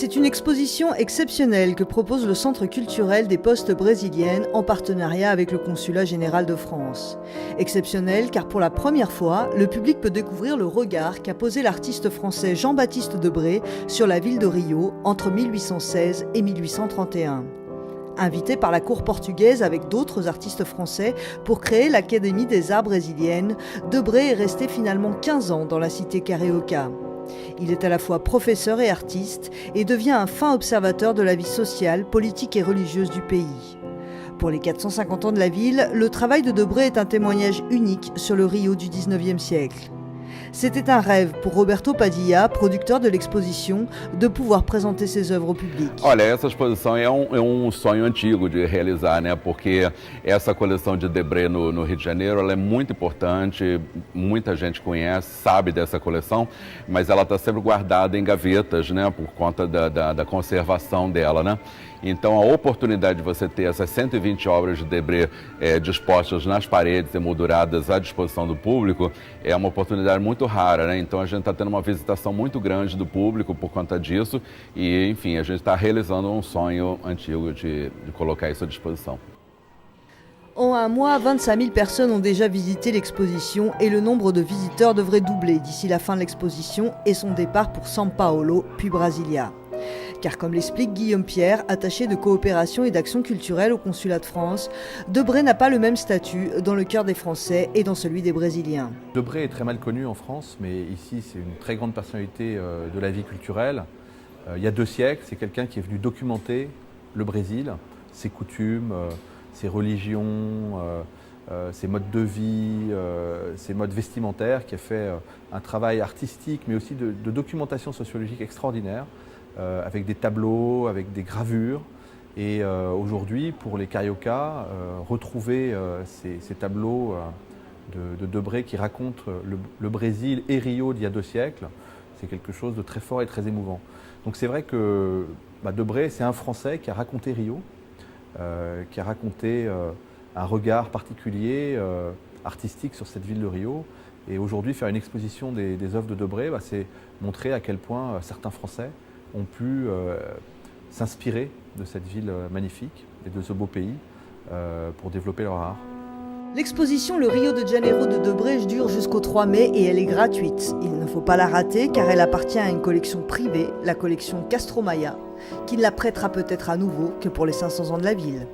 C'est une exposition exceptionnelle que propose le Centre culturel des Postes brésiliennes en partenariat avec le Consulat général de France. Exceptionnelle car pour la première fois, le public peut découvrir le regard qu'a posé l'artiste français Jean-Baptiste Debré sur la ville de Rio entre 1816 et 1831. Invité par la cour portugaise avec d'autres artistes français pour créer l'Académie des arts brésiliennes, Debré est resté finalement 15 ans dans la cité carioca. Il est à la fois professeur et artiste et devient un fin observateur de la vie sociale, politique et religieuse du pays. Pour les 450 ans de la ville, le travail de Debré est un témoignage unique sur le Rio du 19e siècle. C'était un rêve pour Roberto Padilla, producteur de l'exposition, de pouvoir présenter ses œuvres au public. Olha, essa exposição é sonho antigo de realizar, né? Porque essa coleção de Debré no Rio de Janeiro, ela é muito importante, muita gente conhece, sabe dessa coleção, mas ela está sempre guardada em gavetas, né? Por conta da conservação dela, né? Então, a oportunidade de você ter essas 120 obras de Debré dispostas nas paredes, emolduradas à disposição do público, é uma oportunidade muito rara, né? Então, a gente está tendo uma visitação muito grande do público por conta disso e, enfim, a gente está realizando um sonho antigo de colocar isso à disposição. En un mois, 25 000 personnes ont déjà visité l'exposition et le nombre de visiteurs devrait doubler d'ici la fin de l'exposition et son départ pour São Paulo, puis Brasilia. Car comme l'explique Guillaume Pierre, attaché de coopération et d'action culturelle au Consulat de France, Debré n'a pas le même statut dans le cœur des Français et dans celui des Brésiliens. Debré est très mal connu en France, mais ici c'est une très grande personnalité de la vie culturelle. Il y a 2 siècles, c'est quelqu'un qui est venu documenter le Brésil, ses coutumes, ses religions, ses modes de vie, ses modes vestimentaires, qui a fait un travail artistique mais aussi de documentation sociologique extraordinaire. Avec des tableaux, avec des gravures. Et aujourd'hui, pour les Cariocas, retrouver ces tableaux de Debré qui racontent le Brésil et Rio d'il y a 2 siècles, c'est quelque chose de très fort et très émouvant. Donc c'est vrai que Debré, c'est un Français qui a raconté Rio, qui a raconté un regard particulier, artistique sur cette ville de Rio. Et aujourd'hui, faire une exposition des œuvres de Debré, c'est montrer à quel point certains Français ont pu s'inspirer de cette ville magnifique et de ce beau pays pour développer leur art. L'exposition Le Rio de Janeiro de Debré dure jusqu'au 3 mai et elle est gratuite. Il ne faut pas la rater car elle appartient à une collection privée, la collection Castro Maya, qui ne la prêtera peut-être à nouveau que pour les 500 ans de la ville.